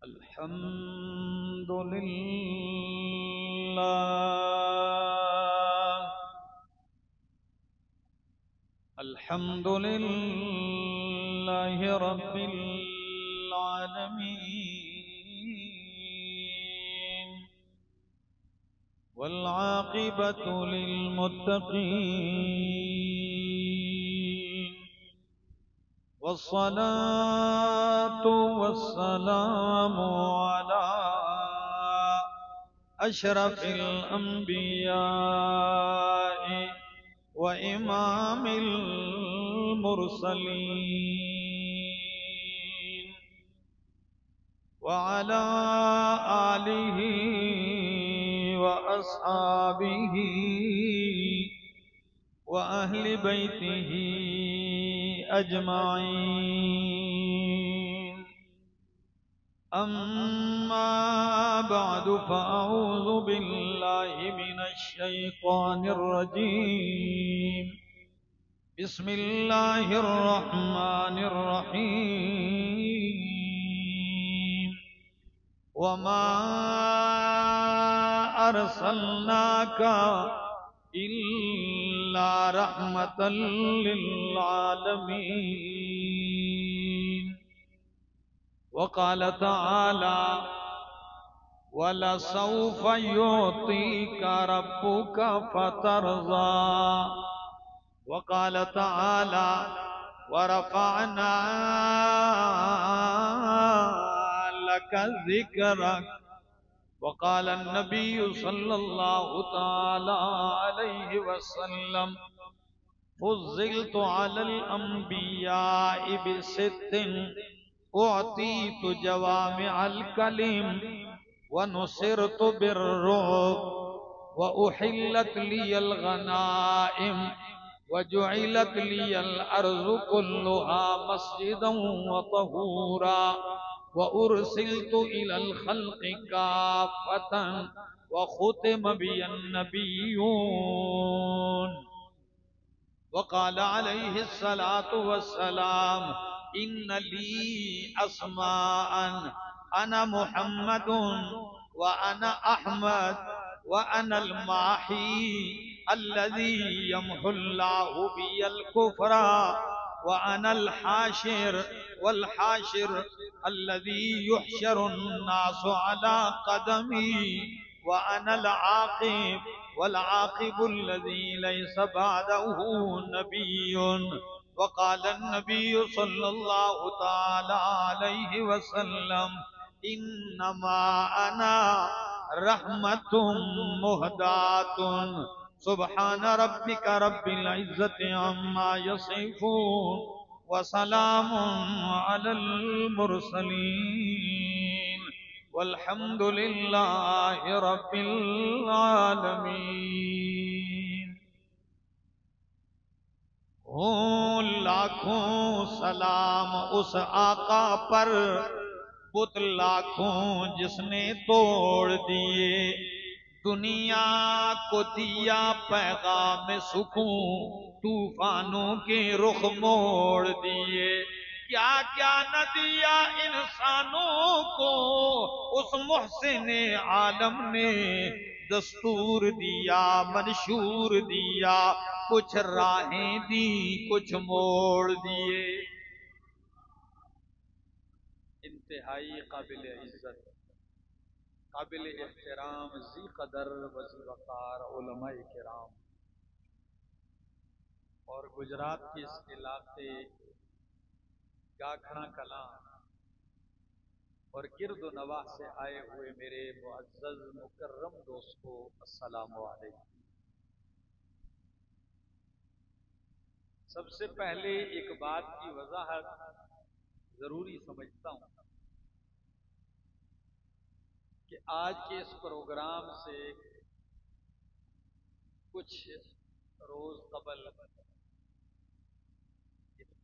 الحمد لله الحمد لله رب العالمين والعاقبة للمتقين والصلاة والسلام على أشرف الأنبياء وإمام المرسلين وعلى آله وأصحابه وأهل بيته أجمعين أما بعد فأعوذ بالله من الشيطان الرجيم بسم الله الرحمن الرحيم وما أرسلناك إلا رحمة للعالمين وقال تعالى ولسوف يعطيك ربك فترضى وقال تعالى ورفعنا لك ذكرك وقال النبي صلى الله تعالى عليه وسلم فضلت على الأنبياء بست أعطيت جوامع الكلم ونصرت بالرعب وأحلت لي الغنائم وجعلت لي الأرض كلها مسجدا وطهورا وأرسلت إلى الخلق كافة وختم بي النبيون وقال عليه الصلاة والسلام إن لي أسماء أنا محمد وأنا أحمد وأنا الماحي الذي يمحو الله بي الكفر وأنا الحاشر والحاشر الذي يحشر الناس على قدمي وأنا العاقب والعاقب الذي ليس بعده نبي وقال النبي صلى الله تعالى عليه وسلم إنما أنا رحمة مهداة سبحان ربك رب العزة عما يصفون وسلام على المرسلين والحمد لله رب العالمين لاکھوں سلام اس آقا پر بت لاکھوں جس نے توڑ دیے دنیا کو دیا پیغام سکون طوفانوں کے رخ موڑ دیے کیا کیا نہ دیا انسانوں کو اس محسن عالم نے دستور دیا منشور دیا کچھ راہیں دی کچھ موڑ دیے انتہائی قابل عزت قابل احترام ذی قدر و ذی وقار علماء کرام اور گجرات کے اس علاقے گاکھڑا کلاں اور گرد و نواح سے آئے ہوئے میرے معزز مکرم دوستو السلام علیکم۔ سب سے پہلے ایک بات کی وضاحت ضروری سمجھتا ہوں کہ آج کے اس پروگرام سے کچھ روز قبل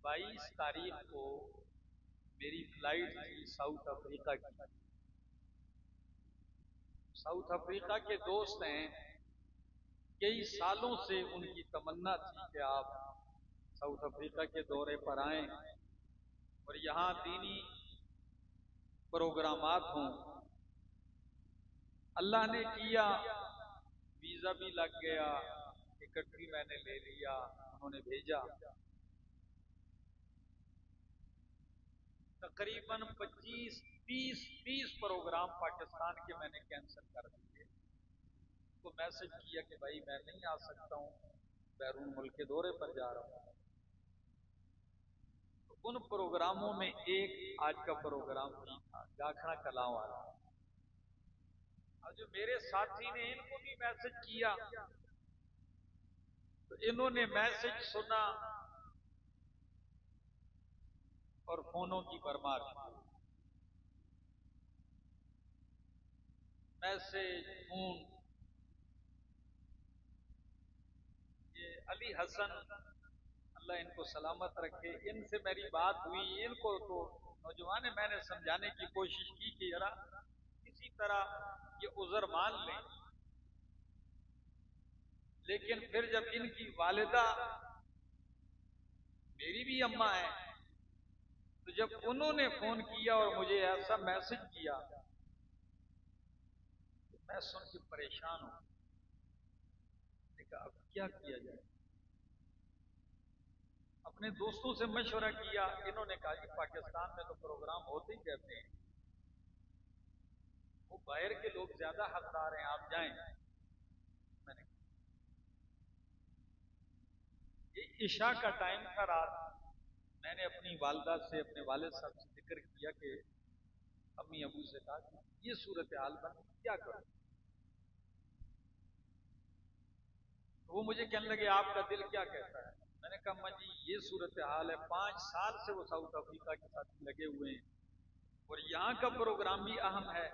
22 تاریخ کو میری فلائٹ تھی ساؤتھ افریقہ کی۔ ساؤتھ افریقہ کے دوست ہیں، کئی سالوں سے ان کی تمنا تھی کہ آپ ساؤتھ افریقہ کے دورے پر آئیں اور یہاں دینی پروگرامات ہوں، اللہ نے کیا، ویزا بھی لگ گیا، ٹکٹ بھی میں نے لے لیا، انہوں نے بھیجا، تقریباً 25-30 پروگرام پاکستان کے میں نے کینسل کر دیے۔ کو میسج کیا کہ بھائی میں نہیں آ سکتا ہوں، بیرون ملک کے دورے پر جا رہا ہوں۔ تو ان پروگراموں میں ایک آج کا پروگرام بھی تھا، گاکھڑا کلاں والا، اور جو میرے ساتھی نے ان کو بھی میسج کیا تو انہوں نے میسج سنا اور فونوں کی برمار، میسج، فون۔ یہ علی حسن، اللہ ان کو سلامت رکھے، ان سے میری بات ہوئی، ان کو تو نوجوان، میں نے سمجھانے کی کوشش کی کہ ذرا کسی طرح یہ عذر مان لیں، لیکن پھر جب ان کی والدہ میری بھی اماں ہے، تو جب انہوں نے فون کیا اور مجھے ایسا میسج کیا، میں سن کے پریشان ہوں۔ میں نے کہا اب کیا کیا جائے؟ اپنے دوستوں سے مشورہ کیا، انہوں نے کہا کہ پاکستان میں تو پروگرام ہوتے ہی رہتے ہیں، وہ باہر کے لوگ زیادہ حقدار ہیں، آپ جائیں۔ میں نے یہ عشاء کا ٹائم تھا، رات، میں نے اپنی والدہ سے، اپنے والد صاحب سے ذکر کیا کہ امی ابو سے کہا کہ یہ صورتحال بن کیا کروں؟ وہ مجھے کہنے لگے آپ کا دل کیا کہتا ہے؟ میں نے کہا اماں جی یہ صورتحال ہے، 5 سال سے وہ ساؤتھ افریقہ کے ساتھ لگے ہوئے ہیں اور یہاں کا پروگرام بھی اہم ہے۔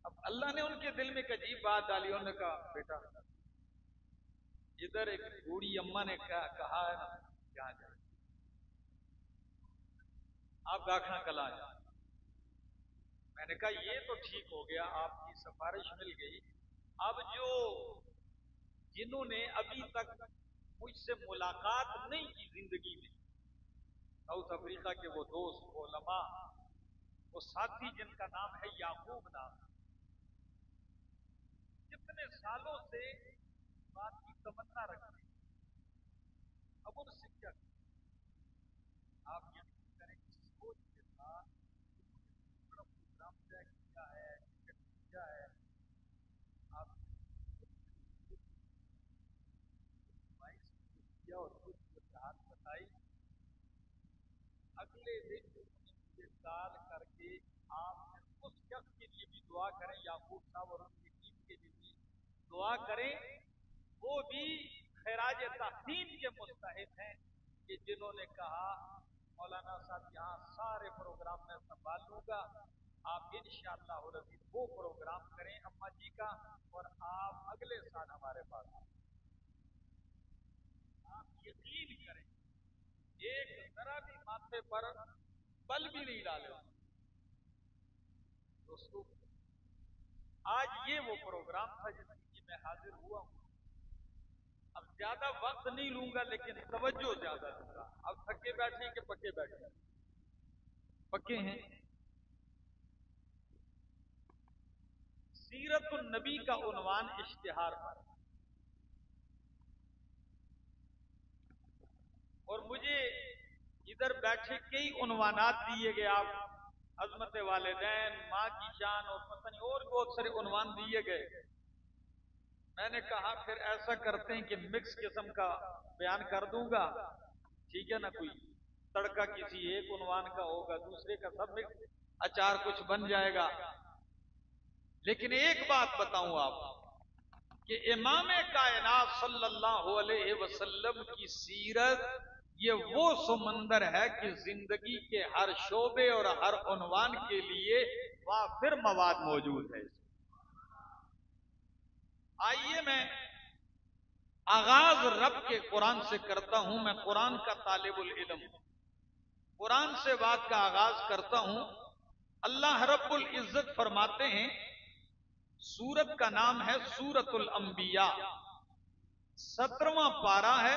اب اللہ نے ان کے دل میں ایک عجیب بات ڈالی، انہوں نے کہا بیٹا ادھر ایک بوڑھی اماں نے کہا ہے نا یہاں جائیں، آپ گاکھڑا کلاں جائیں۔ میں نے کہا یہ تو ٹھیک ہو گیا، آپ کی سفارش مل گئی، اب جو جنہوں نے ابھی تک مجھ سے ملاقات نہیں کی زندگی میں، ساؤتھ افریقہ کے وہ دوست، وہ علماء، وہ ساتھی جن کا نام ہے یعقوب نام، کتنے سالوں سے بات کی تمنا رکھتے ہیں، اب ان سے کیا کریں؟ آپ یقین کریں کہ سوچ کے ساتھ بڑا پروگرام طے کیا ہے، ٹکٹ کیا ہے، آپ 22 کو کیا اور کچھ وجوہات بتائی، اگلے دن مجھے کال کر کے آپ اس شخص کے لیے بھی دعا کریں، یعقوب صاحب اور ان کی ٹیم کے لیے بھی دعا کریں، وہ بھی خراج تحسین کے مستحق ہیں کہ جنہوں نے کہا مولانا صاحب یہاں سارے پروگرام میں سنبھال لوں گا، آپ انشاءاللہ العزیز وہ پروگرام کریں اماں جی کا، اور آپ اگلے سال ہمارے پاس آئیں۔ آپ یقین کریں ایک ذرا بھی ماتھے پر بل بھی نہیں ڈالے دوستو۔ آج یہ وہ پروگرام تھا جس کے لیے میں حاضر ہوا ہوں۔ اب زیادہ وقت نہیں لوں گا لیکن توجہ زیادہ دوں گا۔ اب تھکے بیٹھے کہ پکے بیٹھے؟ پکے ہیں۔ سیرت النبی کا عنوان اشتہار پر، اور مجھے ادھر بیٹھے کئی عنوانات دیے گئے، آپ عظمت والدین، ماں کی شان اور پتہ نہیں اور بہت سارے عنوان دیے گئے۔ میں نے کہا پھر ایسا کرتے ہیں کہ مکس قسم کا بیان کر دوں گا، ٹھیک ہے نا، کوئی تڑکا کسی ایک عنوان کا ہوگا، دوسرے کا سب مکس اچار کچھ بن جائے گا۔ لیکن ایک بات بتاؤں آپ کہ امام کائنات صلی اللہ علیہ وسلم کی سیرت یہ وہ سمندر ہے کہ زندگی کے ہر شعبے اور ہر عنوان کے لیے وافر مواد موجود ہے۔ آئیے میں آغاز رب کے قرآن سے کرتا ہوں، میں قرآن کا طالب العلم، قرآن سے بات کا آغاز کرتا ہوں۔ اللہ رب العزت فرماتے ہیں، سورت کا نام ہے سورت الانبیاء، 17واں پارہ ہے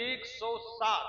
107।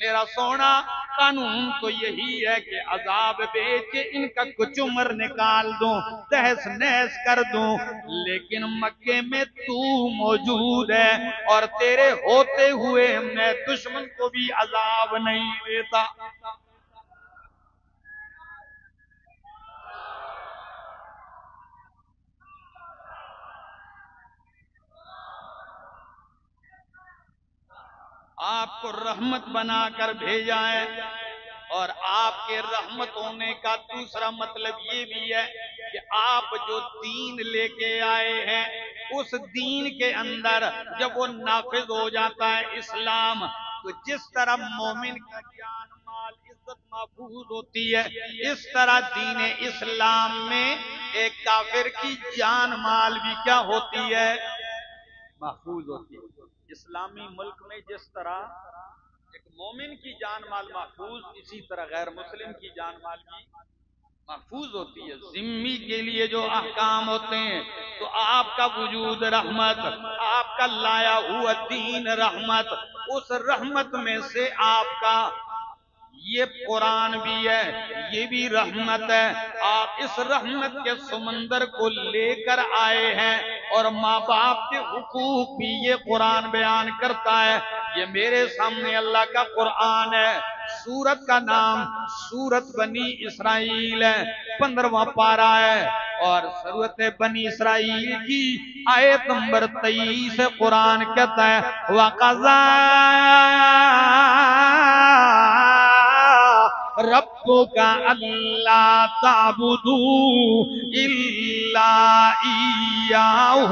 میرا سونا قانون تو یہی ہے کہ عذاب بھیج کے ان کا کچھ عمر نکال دوں، تہس نہس کر دوں، لیکن مکے میں تو موجود ہے اور تیرے ہوتے ہوئے میں دشمن کو بھی عذاب نہیں دیتا۔ آپ کو رحمت بنا کر بھیجا ہے، اور آپ کے رحمت ہونے کا دوسرا مطلب یہ بھی ہے کہ آپ جو دین لے کے آئے ہیں اس دین کے اندر جب وہ نافذ ہو جاتا ہے اسلام، تو جس طرح مومن کا جان مال عزت محفوظ ہوتی ہے، اس طرح دین اسلام میں ایک کافر کی جان مال بھی کیا ہوتی ہے؟ محفوظ ہوتی ہے۔ اسلامی ملک میں جس طرح ایک مومن کی جان مال محفوظ، اسی طرح غیر مسلم کی جان مال بھی محفوظ ہوتی ہے۔ ذمی کے لیے جو احکام ہوتے ہیں، تو آپ کا وجود رحمت، آپ کا لایا ہوا دین رحمت، اس رحمت میں سے آپ کا یہ قرآن بھی ہے، یہ بھی رحمت ہے۔ آپ اس رحمت کے سمندر کو لے کر آئے ہیں، اور ماں باپ کے حقوق بھی یہ قرآن بیان کرتا ہے۔ یہ میرے سامنے اللہ کا قرآن ہے، سورت کا نام سورت بنی اسرائیل ہے، 15واں پارہ ہے، اور سورت بنی اسرائیل کی آیت نمبر 23 قرآن کہتا ہے وَقَضَىٰ رَبُّكَ أَلَّا تَعْبُدُوا إِلَّا إِيَّاهُ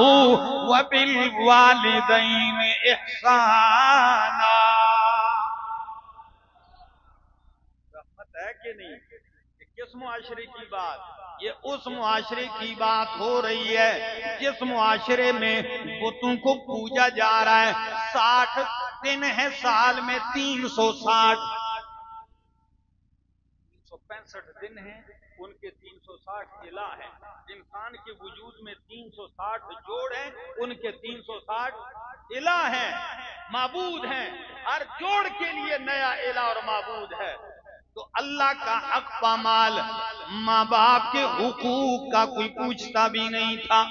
وَبِالْوَالِدَيْنِ إِحْسَانًا۔ رحمت ہے کہ نہیں؟ یہ کس معاشرے کی بات؟ یہ اس معاشرے کی بات ہو رہی ہے جس معاشرے میں بتوں کو پوجا جا رہا ہے۔ 60 دن ہے سال میں، 360 365 دن ہیں، ان کے 360 الہ ہیں۔ انسان کے وجود میں 360 جوڑ ہیں، ان کے 360 الہ ہیں، معبود ہیں۔ ہر جوڑ کے لیے نیا الہ اور معبود ہے۔ تو اللہ کا حق پامال، ماں باپ کے حقوق کا کوئی پوچھتا بھی نہیں تھا۔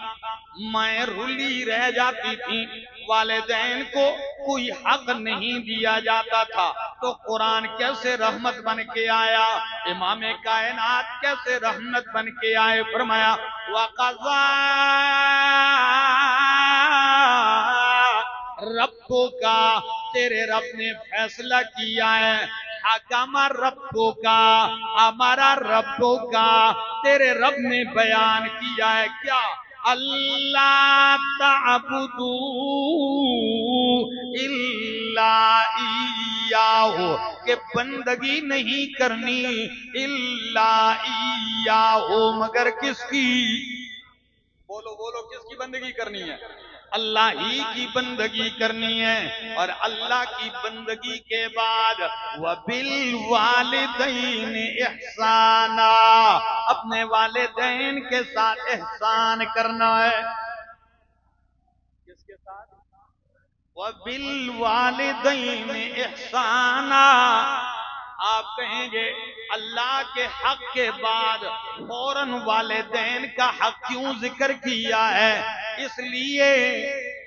مائیں رلی رہ جاتی تھی، والدین کو کوئی حق نہیں دیا جاتا تھا، تو قرآن کیسے رحمت بن کے آیا؟ امام کائنات کیسے رحمت بن کے آئے؟ فرمایا وَقَضَىٰ رَبُّكَ، تیرے رب نے فیصلہ کیا ہے۔ حکم ربک، ہمارا ربک، تیرے رب نے بیان کیا ہے کیا؟ اللہ تعبدوا الا ایاہ، کہ بندگی نہیں کرنی الا ایاہ، مگر کس کی؟ بولو بولو، کس کی بندگی کرنی ہے؟ اللہ ہی کی بندگی کرنی ہے۔ اور اللہ کی بندگی کے بعد وَبِالْوَالِدَيْنِ إِحْسَانًا، اپنے والدین کے ساتھ احسان کرنا ہے۔ کس کے ساتھ؟ وَبِالْوَالِدَيْنِ إِحْسَانًا۔ آپ کہیں گے اللہ کے حق کے بعد فوراً والدین کا حق کیوں ذکر کیا ہے؟ اس لیے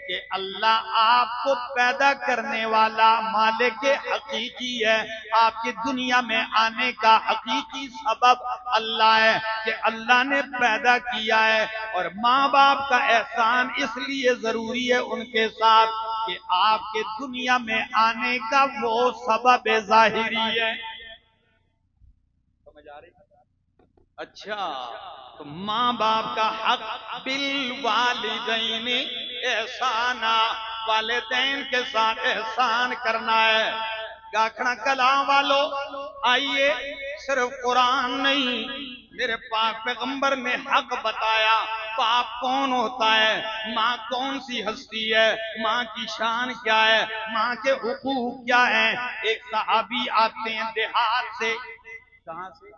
کہ اللہ آپ کو پیدا کرنے والا مالک حقیقی ہے، آپ کی دنیا میں آنے کا حقیقی سبب اللہ ہے کہ اللہ نے پیدا کیا ہے۔ اور ماں باپ کا احسان اس لیے ضروری ہے ان کے ساتھ کہ آپ کے دنیا میں آنے کا وہ سبب ظاہری ہے۔ سمجھ آ رہی؟ اچھا، تو ماں باپ کا حق بالوالدین احسانا، والدین کے ساتھ احسان کرنا ہے۔ گاکھڑا کلام والو، آئیے صرف قرآن نہیں، میرے پاک پیغمبر نے حق بتایا۔ باپ کون ہوتا ہے؟ ماں کون سی ہستی ہے؟ ماں کی شان کیا ہے؟ ماں کے حقوق کیا ہیں؟ ایک صحابی آتے ہیں دیہات سے۔ کہاں سے؟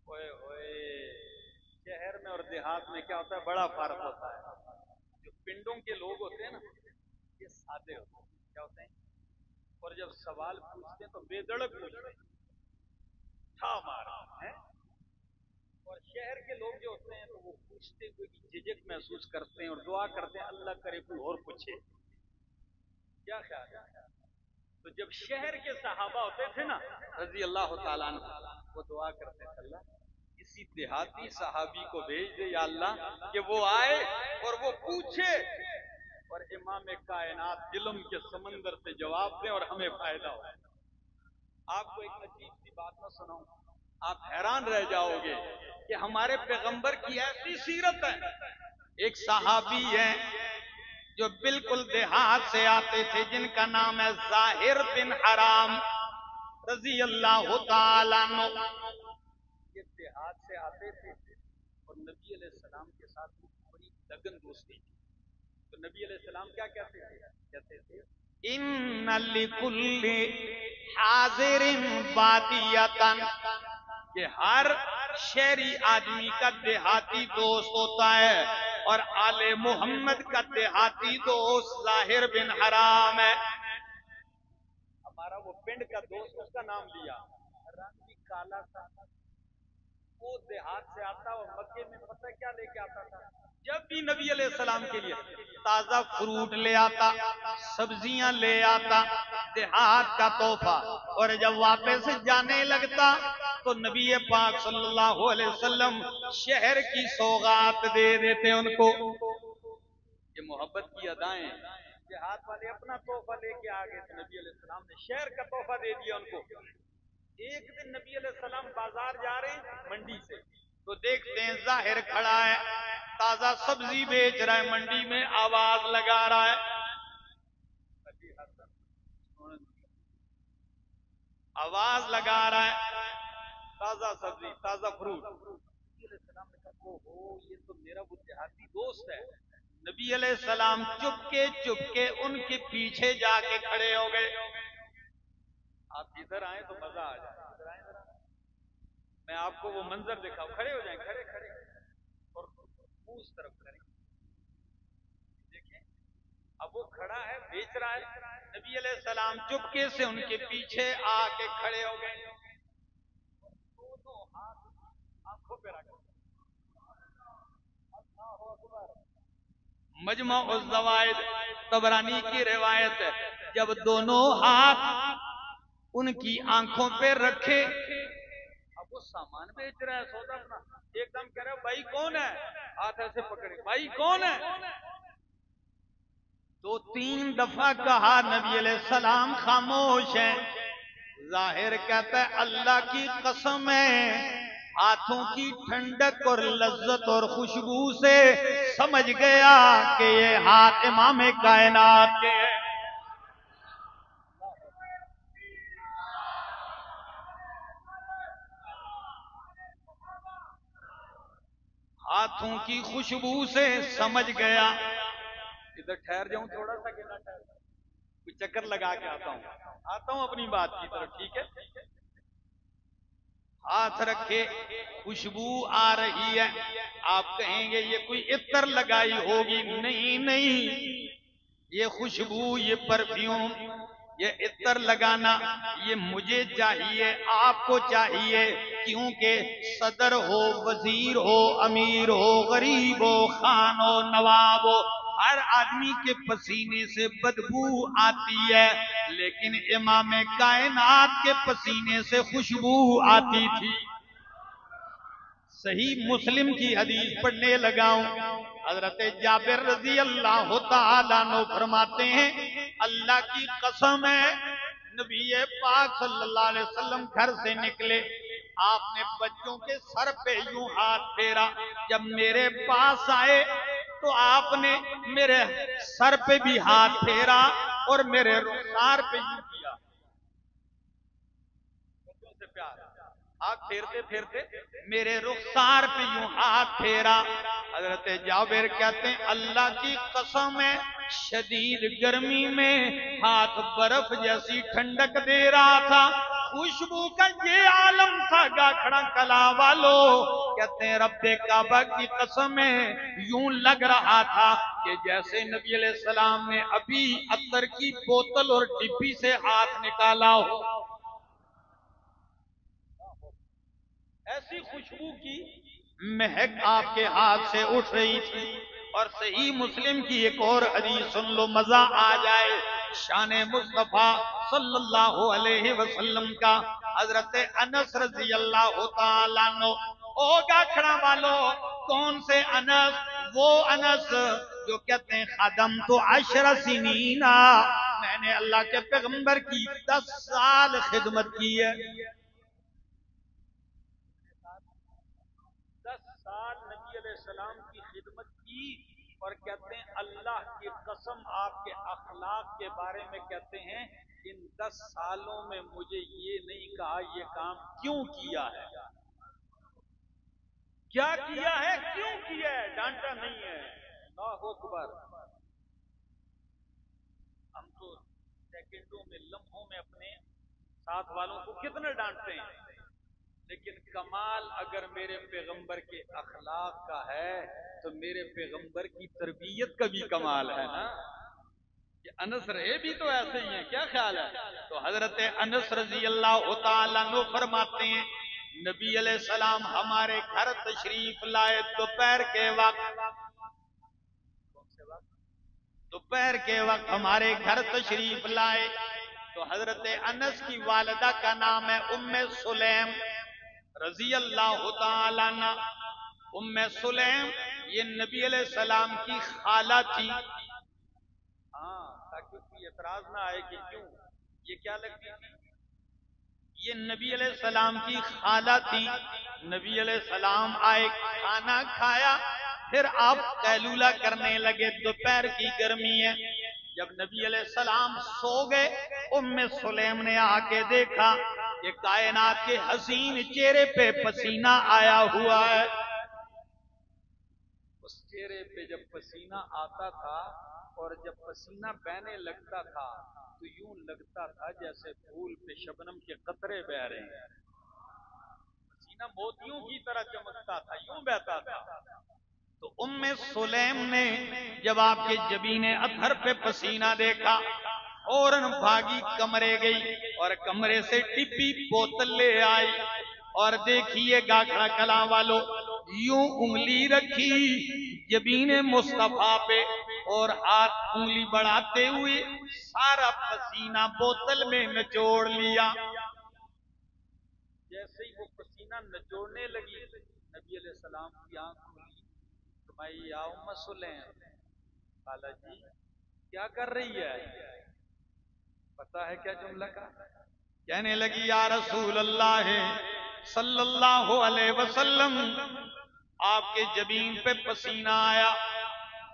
اوئے ہوئے، شہر میں اور دیہات میں کیا ہوتا ہے؟ بڑا فرق ہوتا ہے۔ جو پنڈوں کے لوگ ہوتے ہیں نا، یہ سادے ہوتے ہیں۔ کیا ہوتے ہیں؟ اور جب سوال پوچھتے ہیں تو بے دڑک پوچھتے ہیں، تھا ہمارا ہے۔ اور شہر کے لوگ جو ہوتے ہیں تو وہ پوچھتے ہوئے جھجک محسوس کرتے ہیں اور دعا کرتے ہیں اللہ کرے کوئی اور پوچھے، کیا خیال ہے؟ تو جب شہر کے صحابہ ہوتے تھے نا رضی اللہ تعالیٰ عنہ، وہ دعا کرتے تھے اللہ کسی دیہاتی صحابی کو بھیج دے یا اللہ کہ وہ آئے اور وہ پوچھے اور امام کائنات علم کے سمندر سے جواب دیں اور ہمیں فائدہ ہو۔ آپ کو ایک عجیب سی بات نہ سناؤں، آپ حیران رہ جاؤ گے کہ ہمارے پیغمبر کی ایسی سیرت ہے۔ ایک صحابی ہے جو بالکل دیہات سے آتے تھے جن کا نام ہے ظاہر بن حرام رضی اللہ تعالیٰ عنہ۔ یہ دیہات سے آتے تھے اور نبی علیہ السلام کے ساتھ بڑی لگن دوستی تھی۔ تو نبی علیہ السلام کیا کہتے تھے؟ کہتے تھے ان لکل حاضر بادیۃ، کہ ہر شہری آدمی کا دیہاتی دوست ہوتا ہے اور آل محمد کا دیہاتی دوست ظاہر بن حرام ہے۔ ہمارا وہ پنڈ کا دوست، اس کا نام لیا، رنگ بھی کالا تھا، وہ دیہات سے آتا اور مکے میں پتہ کیا لے کے آتا تھا؟ جب بھی نبی علیہ السلام کے لیے تازہ فروٹ لے آتا، سبزیاں لے آتا، دیہات کا تحفہ، اور جب واپس جانے لگتا تو نبی پاک صلی اللہ علیہ وسلم شہر کی سوغات دے دیتے ان کو۔ یہ محبت کی ادائیں، دیہات والے اپنا تحفہ لے کے آ گئے تو نبی علیہ السلام نے شہر کا تحفہ دے دیا ان کو۔ ایک دن نبی علیہ السلام بازار جا رہے ہیں منڈی سے، تو دیکھتے ہیں ظاہر کھڑا ہے، تازہ سبزی بیچ رہا ہے، منڈی میں آواز لگا رہا ہے، آواز لگا رہا ہے، تازہ سبزی، تازہ فروٹ۔ نبی علیہ السلام نے کہا اوہو یہ تو میرا وہ دیہاتی دوست ہے۔ نبی علیہ السلام چپ کے ان کے پیچھے جا کے کھڑے ہو گئے۔ آپ ادھر آئیں تو مزہ آ جائے، ادھر آئیں ذرا، میں آپ کو وہ منظر دکھاؤں، کھڑے ہو جائیں، کھڑے کھڑے اور اس طرف کریں، دیکھیں اب وہ کھڑا ہے بیچ رہا ہے، نبی علیہ السلام چپکے سے ان کے پیچھے آ کے کھڑے ہو گئے، دونوں ہاتھ آنکھوں پہ رکھ، مجمع الزوائد طبرانی کی روایت ہے، جب دونوں ہاتھ ان کی آنکھوں پہ رکھے، اب وہ سامان بیچ رہا ہے، سودا اپنا، ایک دم کہہ رہا ہے بھائی کون ہے، ہاتھ ایسے پکڑے، بھائی کون ہے، دو تین دفعہ کہا، نبی علیہ السلام خاموش ہیں۔ ظاہر کہتا ہے اللہ کی قسم ہے ہاتھوں کی ٹھنڈک اور لذت اور خوشبو سے سمجھ گیا کہ یہ ہاتھ امام کائنات کے ہیں۔ ہاتھوں کی خوشبو سے سمجھ گیا۔ ادھر ٹھہر جاؤں تھوڑا سا، کہ نہ ٹھہر جاؤں؟ کوئی چکر لگا کے آتا ہوں اپنی بات کی طرف، ٹھیک ہے؟ ہاتھ رکھے، خوشبو آ رہی ہے، آپ کہیں گے یہ کوئی عطر لگائی ہوگی، نہیں، یہ خوشبو، یہ پرفیوم، یہ عطر لگانا یہ مجھے چاہیے، آپ کو چاہیے، کیونکہ صدر ہو، وزیر ہو، امیر ہو، غریب ہو، خان ہو، نواب ہو، ہر آدمی کے پسینے سے بدبو آتی ہے، لیکن امام کائنات کے پسینے سے خوشبو آتی تھی۔ صحیح مسلم کی حدیث پڑھنے لگاؤں، حضرت جابر رضی اللہ تعالیٰ عنہ فرماتے ہیں اللہ کی قسم ہے نبی پاک صلی اللہ علیہ وسلم گھر سے نکلے، آپ نے بچوں کے سر پہ یوں ہاتھ پھیرا، جب میرے پاس آئے تو آپ نے میرے سر پہ بھی ہاتھ پھیرا اور میرے رخسار پہ یوں کیا، بچوں سے پیار، ہاتھ پھیرتے پھیرتے میرے رخسار پہ یوں ہاتھ پھیرا۔ حضرت جابر کہتے ہیں اللہ کی قسم ہے شدید گرمی میں ہاتھ برف جیسی ٹھنڈک دے رہا تھا، خوشبو کا یہ عالم تھا گاکھڑا کلا والو، کہتے ہیں رب کعبہ کی قسم ہے یوں لگ رہا تھا کہ جیسے نبی علیہ السلام نے ابھی عطر کی بوتل اور ڈبی سے ہاتھ نکالا ہو، ایسی خوشبو کی مہک آپ کے ہاتھ سے اٹھ رہی تھی۔ اور صحیح مسلم کی ایک اور حدیث سن لو، مزہ آ جائے شان مصطفیٰ صلی اللہ علیہ وسلم کا۔ حضرت انس رضی اللہ تعالیٰ عنہ، او گاکھڑا والو، کون سے انس؟ وہ انس جو کہتے ہیں خدمت 10 سنین، میں نے اللہ کے پیغمبر کی 10 سال خدمت کی ہے۔ 10 سال نبی علیہ السلام کی خدمت کی، اور کہتے ہیں اللہ کی قسم آپ کے اخلاق کے بارے میں کہتے ہیں ان 10 سالوں میں مجھے یہ نہیں کہا یہ کام کیوں کیا ہے، کیا کیا ہے، کیوں کیا ہے، ڈانٹا نہیں ہے۔ اللہ اکبر۔ ہم تو سیکنڈوں میں، لمحوں میں اپنے ساتھ والوں کو کتنا ڈانٹتے ہیں، لیکن کمال اگر میرے پیغمبر کے اخلاق کا ہے تو میرے پیغمبر کی تربیت کا بھی کمال ہے نا۔ یہ انس رہے بھی تو ایسے ہی ہیں، کیا خیال ہے؟ تو حضرت انس رضی اللہ تعالیٰ عنہ فرماتے ہیں نبی علیہ السلام ہمارے گھر تشریف لائے دوپہر کے وقت، دوپہر کے وقت ہمارے گھر تشریف لائے تو حضرت انس کی والدہ کا نام ہے ام سلیم رضی اللہ تعالیٰ عنہ۔ ام سلیم یہ نبی علیہ السلام کی خالہ تھی۔ ہاں، تاکہ کوئی اعتراض نہ آئے کہ کیوں یہ کیا لگتی تھی، یہ نبی علیہ السلام کی خالہ تھی۔ نبی علیہ السلام آئے، کھانا کھایا، پھر آپ قیلولہ کرنے لگے، دوپہر کی گرمی ہے۔ جب نبی علیہ السلام سو گئے، ام سلیم نے آ کے دیکھا کہ کائنات کے حسین چہرے پہ پسینہ آیا ہوا ہے۔ اس چہرے پہ جب پسینہ آتا تھا اور جب پسینہ بہنے لگتا تھا تو یوں لگتا تھا جیسے پھول پہ شبنم کے قطرے بہ رہے ہیں، پسینہ موتیوں کی طرح چمکتا تھا، یوں بہتا تھا۔ تو ام سلیم نے جب آپ کے جبین اطہر پہ پسینہ دیکھا، فوراً بھاگی کمرے گئی اور کمرے سے ڈبی بوتل لے آئی، اور دیکھیے گاکھڑا کلاں والو، یوں انگلی رکھی جبین مصطفیٰ پہ اور ہاتھ انگلی بڑھاتے ہوئے سارا پسینہ بوتل میں نچوڑ لیا۔ جیسے ہی وہ پسینہ نچوڑنے لگی، نبی علیہ السلام کی آنکھ کھلی، فرمائی یا ام سلیم، خالہ جی کیا کر رہی ہے؟ پتا ہے کیا جملہ کا؟ کہنے لگی یا رسول اللہ صلی اللہ علیہ وسلم، آپ کے جبین پہ پسینہ آیا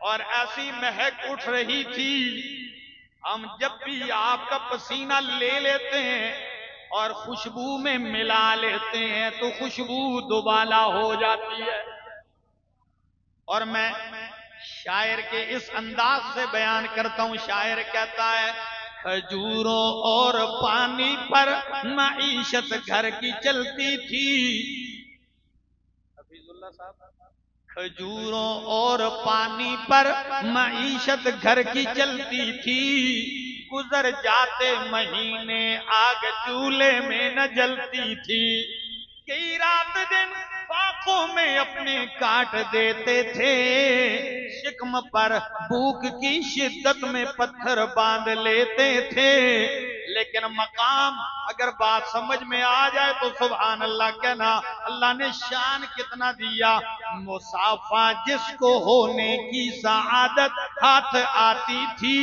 اور ایسی مہک اٹھ رہی تھی، ہم جب بھی آپ کا پسینہ لے لیتے ہیں اور خوشبو میں ملا لیتے ہیں تو خوشبو دوبالا ہو جاتی ہے۔ اور میں شاعر کے اس انداز سے بیان کرتا ہوں، شاعر کہتا ہے کھجوروں اور پانی پر معیشت گھر کی چلتی تھی۔ حفیظ اللہ صاحب، کھجوروں اور پانی پر معیشت گھر کی چلتی تھی، گزر جاتے مہینے آگ چولہے میں نہ جلتی تھی، کئی رات دن فاقوں میں اپنے کاٹ دیتے تھے، شکم پر بھوک کی شدت میں پتھر باندھ لیتے تھے، لیکن مقام اگر بات سمجھ میں آ جائے تو سبحان اللہ کہنا، اللہ نے شان کتنا دیا۔ مصافہ جس کو ہونے کی سعادت ہاتھ آتی تھی،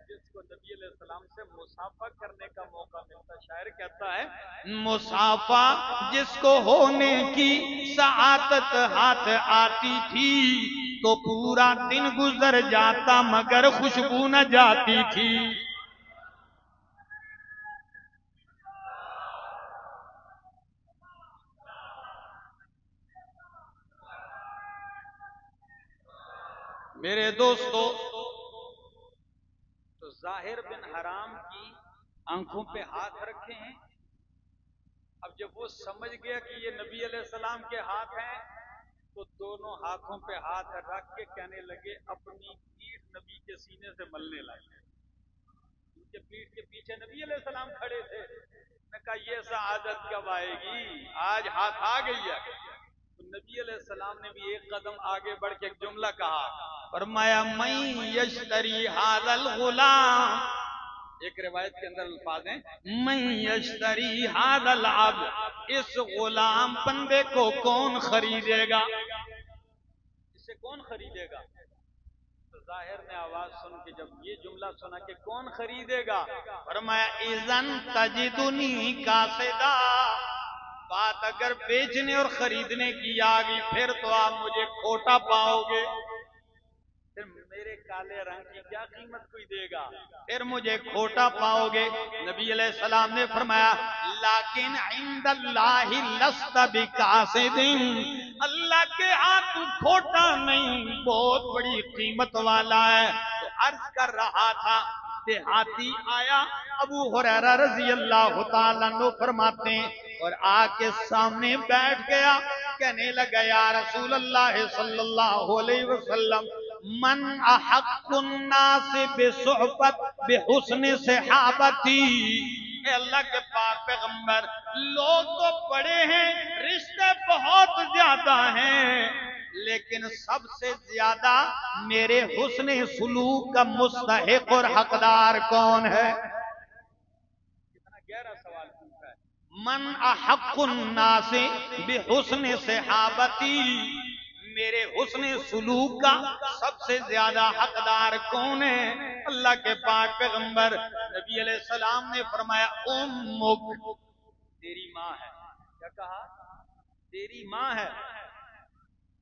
جس کو نبی علیہ السلام سے مصافہ کرنے کا موقع ملتا، شاعر کہتا ہے مصافہ جس کو ہونے کی سعادت ہاتھ آتی تھی، تو پورا دن گزر جاتا مگر خوشبو نہ جاتی تھی۔ میرے دوستو، تو ظاہر بن حرام کی آنکھوں پہ ہاتھ رکھے ہیں۔ اب جب وہ سمجھ گیا کہ یہ نبی علیہ السلام کے ہاتھ ہیں تو دونوں ہاتھوں پہ ہاتھ رکھ کے کہنے لگے اپنی پیٹھ نبی کے سینے سے ملنے لگے. ان کے پیٹھ کے پیچھے نبی علیہ السلام کھڑے تھے. میں کہا یہ سعادت کب آئے گی؟ آج ہاتھ آ گئی ہے. تو نبی علیہ السلام نے بھی ایک قدم آگے بڑھ کے ایک جملہ کہا، فرمایا من یشتری ھذا الغلام. ایک روایت کے اندر الفاظ ہیں من یشتری ھذا العبد، اس غلام بندے کو کون خریدے گا؟ اسے کون خریدے گا؟ تو ظاہر نے آواز سن کے جب یہ جملہ سنا کہ کون خریدے گا، فرمایا اذن تجدنی قاصدا، بات اگر بیچنے اور خریدنے کی آ گئی پھر تو آپ مجھے کھوٹا پاؤ گے. پھر میرے کالے رنگ کی کیا قیمت کوئی دے گا؟ پھر مجھے کھوٹا پاؤ گے. نبی علیہ السلام نے فرمایا لیکن عند اللہ لست بقاصد، اللہ کے ہاتھ کھوٹا نہیں، بہت بڑی قیمت والا ہے. تو عرض کر رہا تھا دیہاتی آیا، ابو ہریرہ رضی اللہ تعالیٰ عنہ فرماتے ہیں اور آ کے سامنے بیٹھ گیا، کہنے لگا یا رسول اللہ صلی اللہ علیہ وسلم من احق الناس بصحبت بحسن صحابتی. اے اللہ کے پاک پیغمبر، لوگ تو بڑے ہیں، رشتے بہت زیادہ ہیں، لیکن سب سے زیادہ میرے حسن سلوک کا مستحق اور حقدار کون ہے؟ کتنا گہرا سوال پوچھا ہے. من احق الناس بحسن صحابتی، میرے حسن سلوک کا سب سے زیادہ حقدار کون ہے؟ اللہ کے پاک پیغمبر نبی علیہ السلام نے فرمایا امک، تیری ماں ہے. کیا کہا؟ تیری ماں ہے.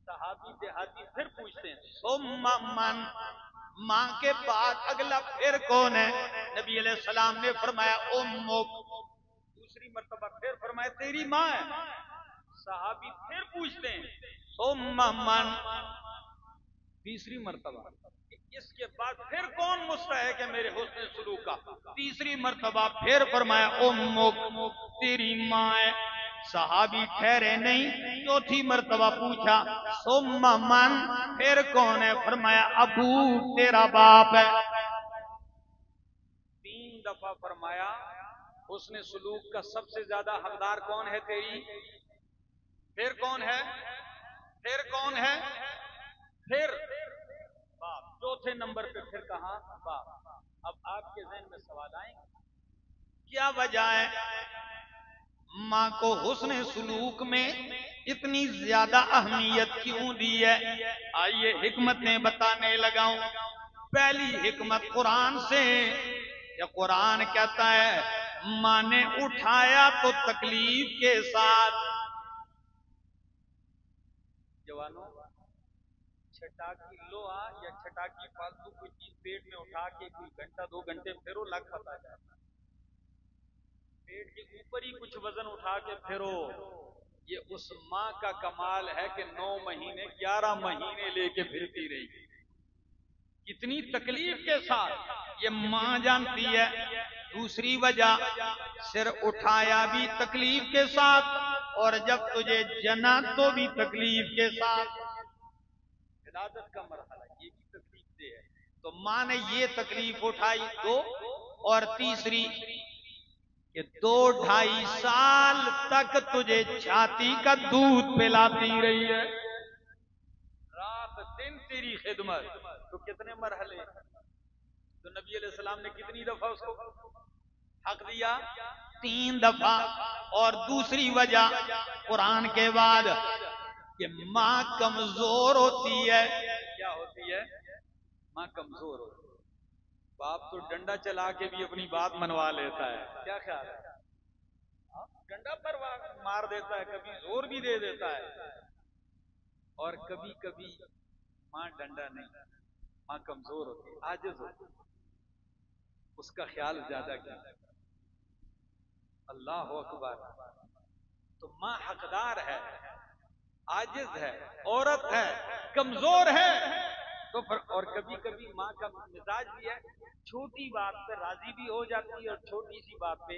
صحابی دیہاتی پھر پوچھتے ہیں ثم من، ماں کے بعد اگلا پھر کون ہے؟ نبی علیہ السلام نے فرمایا امک. دوسری مرتبہ پھر فرمایا تیری ماں ہے. صحابی پھر پوچھتے ہیں ثم من، تیسری مرتبہ اس کے بعد پھر کون مستحق ہے میرے حسن سلوک کا؟ تیسری مرتبہ پھر فرمایا امک، تیری ماں ہے. صحابی ٹھہرے نہیں، چوتھی مرتبہ پوچھا ثم من، پھر کون ہے؟ فرمایا ابو، تیرا باپ ہے. تین دفعہ فرمایا حسن سلوک کا سب سے زیادہ حقدار کون ہے؟ تیری. پھر کون ہے؟ پھر کون ہے؟ پھر باپ. چوتھے نمبر پہ پھر کہاں؟ باپ. اب آپ کے ذہن میں سوال آئیں گے کیا وجہ ہے ماں کو حسن سلوک میں اتنی زیادہ اہمیت کیوں دی ہے؟ آئیے حکمتیں بتانے لگاؤں. پہلی حکمت قرآن سے، یا قرآن کہتا ہے ماں نے اٹھایا تو تکلیف کے ساتھ. جوانوں، چھٹاکی لوہا یا چھٹاکی فالتو کوئی چیز پیٹ میں اٹھا کے کوئی گھنٹہ دو گھنٹے پھرو لگ پتا جاتا. پیٹ کے اوپر ہی کچھ وزن اٹھا کے پھرو، یہ اس ماں کا کمال ہے کہ 9 مہینے 11 مہینے لے کے پھرتی رہی. کتنی تکلیف کے ساتھ یہ ماں جانتی ہے. دوسری وجہ سر اٹھایا بھی تکلیف کے ساتھ، اور جب تجھے جنا تو بھی تکلیف کے ساتھ. ولادت کا مرحلہ یہ بھی تکلیف دے ہے. تو ماں نے یہ تکلیف اٹھائی دو، اور تیسری کہ 2-2.5 سال تک تجھے چھاتی کا دودھ پلاتی رہی ہے، رات دن تیری خدمت. تو کتنے مرحلے؟ تو نبی علیہ السلام نے کتنی دفعہ اس کو حق دیا؟ 3 دفعہ. اور دوسری وجہ قرآن کے بعد کہ ماں کمزور ہوتی ہے. کیا ہوتی ہے؟ ماں کمزور ہوتی ہے. باپ تو ڈنڈا چلا کے بھی اپنی بات منوا لیتا ہے. کیا خیال ہے؟ ڈنڈا پر مار دیتا ہے، کبھی زور بھی دے دیتا ہے. اور کبھی کبھی ماں ڈنڈا نہیں، ماں کمزور ہوتی ہے، عاجز ہوتی ہے، اس کا خیال زیادہ کیا. اللہ اکبر. تو ماں حقدار ہے، عاجز ہے، عورت ہے، کمزور ہے. تو اور کبھی کبھی ماں کا مزاج بھی ہے، چھوٹی بات پہ راضی بھی ہو جاتی ہے اور چھوٹی سی بات پہ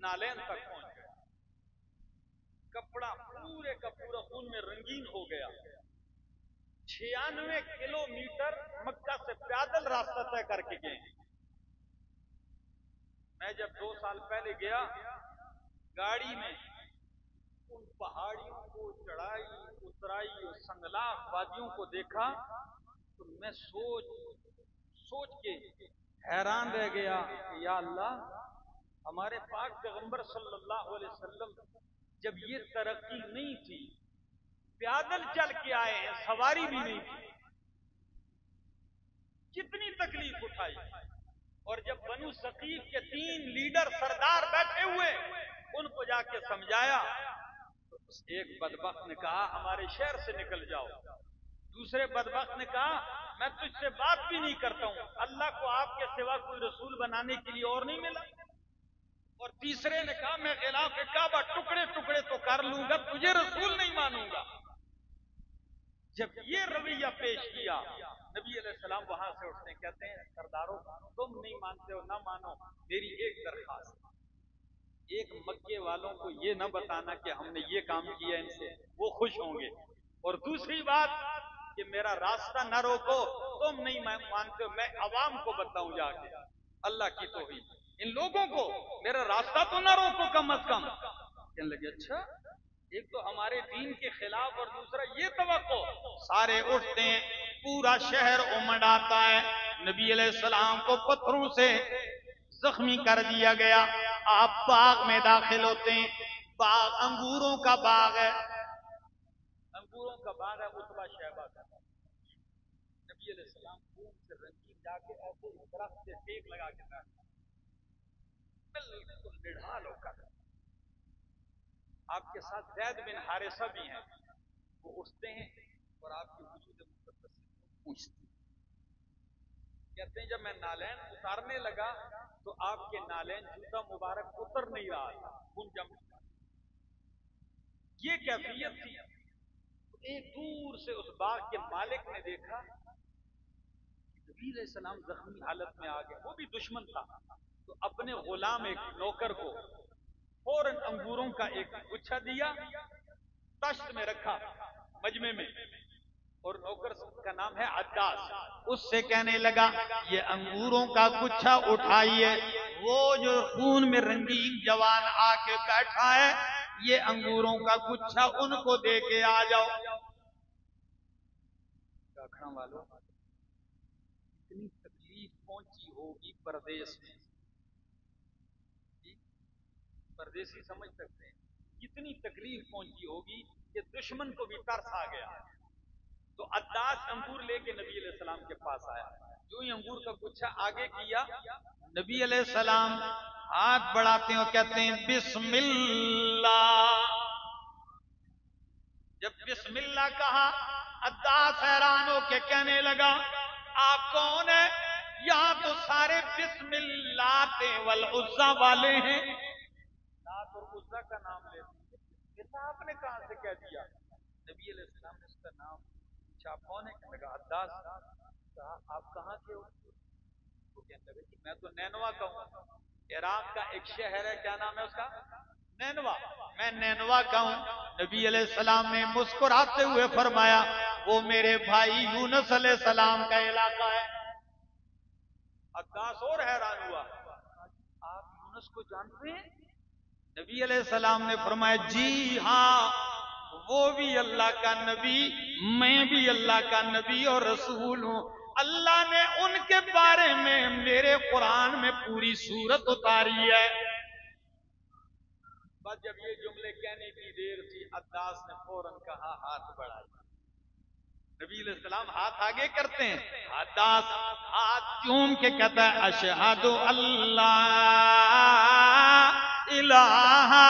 نالین تک پہنچ گیا، کپڑا پورے کا پورا خون میں رنگین ہو گیا. 96 کلومیٹر مکہ سے پیدل راستہ طے کر کے گئے. میں جب 2 سال پہلے گیا گاڑی میں ان پہاڑیوں کو، چڑھائی اترائی اور سنگلاخ وادیوں کو دیکھا تو میں سوچ کے حیران رہ گیا کہ یا اللہ، ہمارے پاک پیغمبر صلی اللہ علیہ وسلم جب یہ ترقی نہیں تھی پیادل چل کے آئے ہیں، سواری بھی نہیں تھی، کتنی تکلیف اٹھائی. اور جب بنو ثقیف کے 3 لیڈر سردار بیٹھے ہوئے ان کو جا کے سمجھایا تو ایک بدبخت نے کہا ہمارے شہر سے نکل جاؤ. دوسرے بدبخت نے کہا میں تجھ سے بات بھی نہیں کرتا ہوں، اللہ کو آپ کے سوا کوئی رسول بنانے کے لیے اور نہیں ملا. اور تیسرے نے کہا میں خلاف کعبہ ٹکڑے ٹکڑے تو کر لوں گا، تجھے رسول نہیں مانوں گا. جب یہ رویہ پیش کیا نبی علیہ السلام وہاں سے اٹھتے ہیں، کہتے ہیں سرداروں تم نہیں مانتے ہو نہ مانو، میری ایک درخواست، ایک مکے والوں کو یہ نہ بتانا کہ ہم نے یہ کام کیا ان سے، وہ خوش ہوں گے. اور دوسری بات کہ میرا راستہ نہ روکو، تم نہیں مانتے ہو، میں عوام کو بتاؤں جا کے اللہ کی توحید، ان لوگوں کو میرا راستہ تو نہ روکو کم از کم. کہنے لگے اچھا، ایک تو ہمارے دین کے خلاف اور دوسرا یہ توقع. سارے اٹھتے ہیں، پورا شہر امڑ آتا ہے. نبی علیہ السلام کو پتھروں سے زخمی کر دیا گیا. آپ باغ میں داخل ہوتے ہیں، باغ انگوروں کا باغ ہے، انگوروں کا باغ ہے عتبہ شیبہ کا. نبی علیہ السلام خون سے رنگین جا کے ایسے درخت سے ٹیک لگا کے بیٹھے بالکل نڈھال ہو کر. آپ کے ساتھ زید بن حارثہ بھی ہیں، وہ اٹھتے ہیں اور آپ کی وجود مقدس سے پوچھتے ہیں. کہتے ہیں جب میں نالین اتارنے لگا تو آپ کے نالین جوتا مبارک اتر نہیں رہا تھا، خون جم چکا. یہ کیفیت تھی. ایک دور سے اس باغ کے مالک نے دیکھا نبی علیہ السلام زخمی حالت میں آ گئے، وہ بھی دشمن تھا، تو اپنے غلام ایک نوکر کو فوراً انگوروں کا ایک گچھا دیا، تشت میں رکھا مجمع میں، اور نوکر کا نام ہے عداس. اس سے کہنے لگا یہ انگوروں کا گچھا اٹھائیے، وہ جو خون میں رنگین جوان آ کے بیٹھا ہے یہ انگوروں کا گچھا ان کو دے کے آ جاؤ. کھڑا والو اتنی تکلیف پہنچی ہوگی پردیس میں، پردیسی سمجھ سکتے ہیں کتنی تکلیف پہنچی ہوگی کہ دشمن کو بھی ترس آ گیا. تو عداس انگور لے کے نبی علیہ السلام کے پاس آیا، جو ہی انگور کا گچھا آگے کیا نبی علیہ السلام ہاتھ بڑھاتے ہیں اور کہتے ہیں بسم اللہ. جب بسم اللہ کہا عداس حیران ہو کے کہنے لگا آپ کون ہیں؟ یہاں تو سارے بسم اللہ والعزا والے ہیں، لات اور عزا کا نام لیتے ہیں، یہ آپ نے کہاں سے کہہ دیا؟ نبی علیہ السلام نے اس کا نام پوچھا کون ہے؟ کہنے لگا عداس. کہا آپ کہاں کے ہو؟ وہ کہنے لگا کہ میں تو نینوا کا ہوں، عراق کا ایک شہر ہے، کیا نام ہے اس کا؟ نینوا. میں نینوا کا ہوں. نبی علیہ السلام نے مسکراتے ہوئے فرمایا وہ میرے بھائی یونس علیہ السلام کا علاقہ ہے. عداس اور حیران ہوا آپ یونس کو جانتے ہیں؟ نبی علیہ السلام نے فرمایا جی ہاں، وہ بھی اللہ کا نبی، میں بھی اللہ کا نبی اور رسول ہوں. اللہ نے ان کے بارے میں میرے قرآن میں پوری سورت اتاری ہے. بس جب یہ جملے کہنے کی دیر تھی عداس نے فوراً کہا ہاتھ بڑھائیے. نبی علیہ السلام ہاتھ آگے کرتے ہیں، عداس ہاتھ چوم کے کہتا ہے اشہد اللہ الہ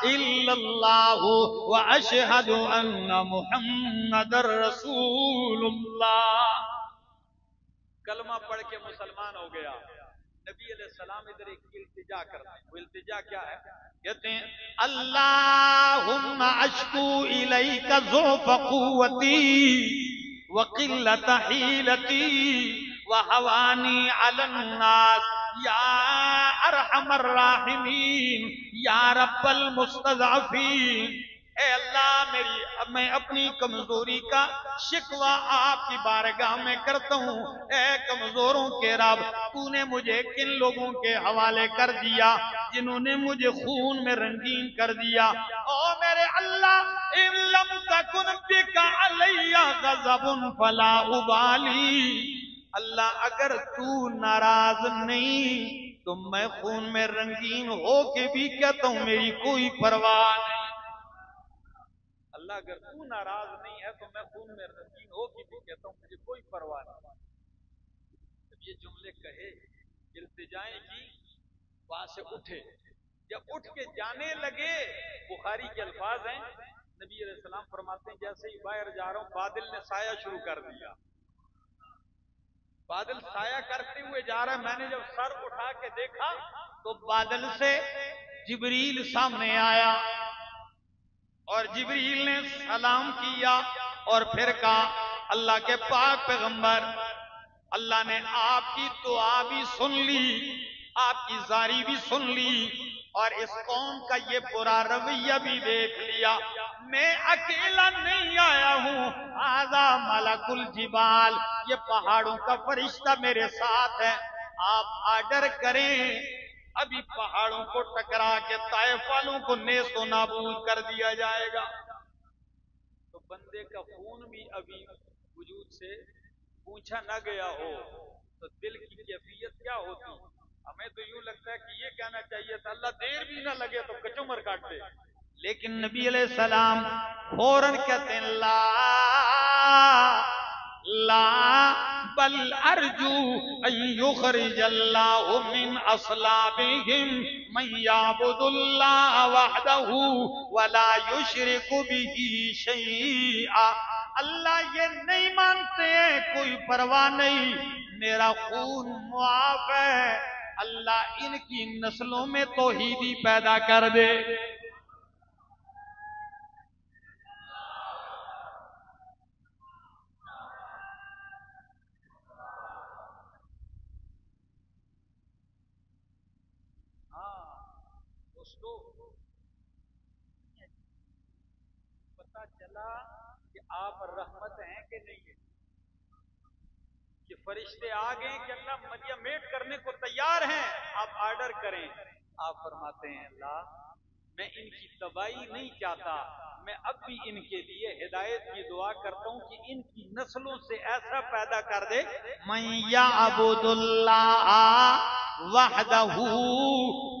الا اللہ و اشہد ان محمد رسول اللہ. کلمہ پڑھ کے مسلمان ہو گیا. نبی علیہ السلام ادھر ایک التجا کرتے ہیں. وہ التجا کیا ہے؟ کہتے ہیں اللہم اشکو الیک ضعف قوتی وقلت حیلتی وحوانی علی الناس یا ارحم الراحمین یا رب المستضعفین، اے اللہ میں اپنی کمزوری کا شکوہ آپ کی بارگاہ میں کرتا ہوں۔ اے کمزوروں کے رب، تو نے مجھے کن لوگوں کے حوالے کر دیا جنہوں نے مجھے خون میں رنگین کر دیا۔ او میرے اللہ، ان لم تکن بک علی غضب فلا ابالی، اللہ اگر تو ناراض نہیں تو میں خون میں رنگین ہو کے بھی کہتا ہوں میری کوئی پرواہ نہیں۔ اللہ اگر تو ناراض نہیں ہے تو میں خون میں رنگین ہو کے بھی کہتا ہوں مجھے کوئی پرواہ نہیں۔ جب یہ جملے کہے، التجائیں کی، وہاں سے اٹھے، جب اٹھ کے جانے لگے، بخاری کے الفاظ ہیں، نبی علیہ السلام فرماتے ہیں جیسے ہی باہر جا رہا ہوں بادل نے سایہ شروع کر دیا، بادل سایہ کرتے ہوئے جا رہا ہے۔ میں نے جب سر اٹھا کے دیکھا تو بادل سے جبریل سامنے آیا اور جبریل نے سلام کیا اور پھر کہا اللہ کے پاک پیغمبر، اللہ نے آپ کی دعا بھی سن لی، آپ کی زاری بھی سن لی اور اس قوم کا یہ برا رویہ بھی دیکھ لیا۔ میں اکیلا نہیں آیا ہوں، ھذا ملک الجبال، یہ پہاڑوں کا فرشتہ میرے ساتھ ہے۔ آپ آرڈر کریں، ابھی پہاڑوں کو ٹکرا کے طائف والوں کو نیست و نابود کر دیا جائے گا۔ تو بندے کا خون بھی ابھی وجود سے پوچھا نہ گیا ہو تو دل کی کیفیت کیا ہوتی؟ ہمیں تو یوں لگتا ہے کہ یہ کہنا چاہیے تھا اللہ دیر بھی نہ لگے تو کچمر کاٹ دے، لیکن نبی علیہ السلام فوراً کہتے ہیں لا بل ارجو ان یخرج اللہ من اصلابہم من یعبد اللہ وحدہ ولا یشرک بہ شیئا۔ اللہ یہ نہیں مانتے ہیں، کوئی پرواہ نہیں، میرا خون معاف ہے، اللہ ان کی نسلوں میں توحیدی پیدا کر دے۔ دوستو، پتا چلا کہ آپ رحمت ہیں کہ نہیں ہیں، کہ فرشتے آ گئے کہ اللہ مدیہ میٹ کرنے کو تیار ہیں، آپ آرڈر کریں۔ آپ فرماتے ہیں اللہ میں ان کی تباہی نہیں چاہتا، میں اب بھی ان کے لیے ہدایت کی دعا کرتا ہوں کہ ان کی نسلوں سے ایسا پیدا کر دے من یعبد اللہ وحدہ،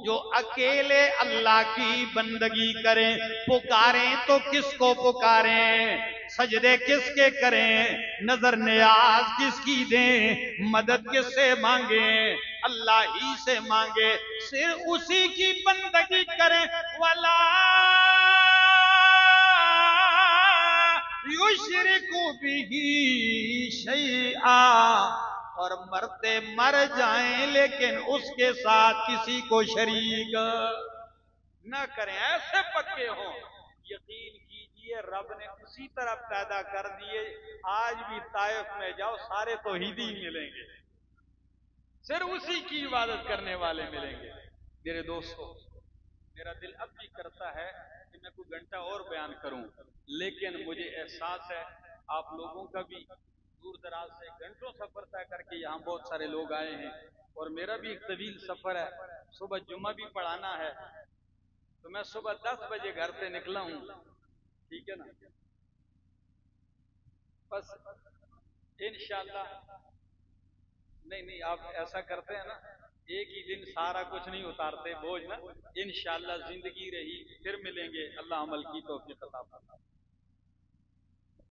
جو اکیلے اللہ کی بندگی کریں۔ پکاریں تو کس کو پکاریں، سجدے کس کے کریں، نظر نیاز کس کی دیں، مدد کس سے مانگیں، اللہ ہی سے مانگے، صرف اسی کی بندگی کریں۔ وَلَا یشرک بہ شیئا، اور مرتے مر جائیں لیکن اس کے ساتھ کسی کو شریک نہ کریں، ایسے پکے ہوں۔ یقین کیجئے رب نے اسی طرح پیدا کر دیے، آج بھی طائف میں جاؤ سارے توحیدی ملیں گے، صرف اسی کی عبادت کرنے والے ملیں گے۔ میرے دوستو، میرا دل اب بھی کرتا ہے کہ میں کوئی گھنٹہ اور بیان کروں، لیکن مجھے احساس ہے آپ لوگوں کا بھی دور دراز سے گھنٹوں سفر طے کر کے یہاں بہت سارے لوگ آئے ہیں، اور میرا بھی ایک طویل سفر ہے، صبح جمعہ بھی پڑھانا ہے، تو میں صبح 10 بجے گھر سے نکلا ہوں، ٹھیک ہے نا؟ بس انشاءاللہ نہیں آپ ایسا کرتے ہیں نا، ایک ہی دن سارا کچھ نہیں اتارتے بوجھ نا، انشاءاللہ زندگی رہی پھر ملیں گے، اللہ عمل کی توفیق عطا فرمائے۔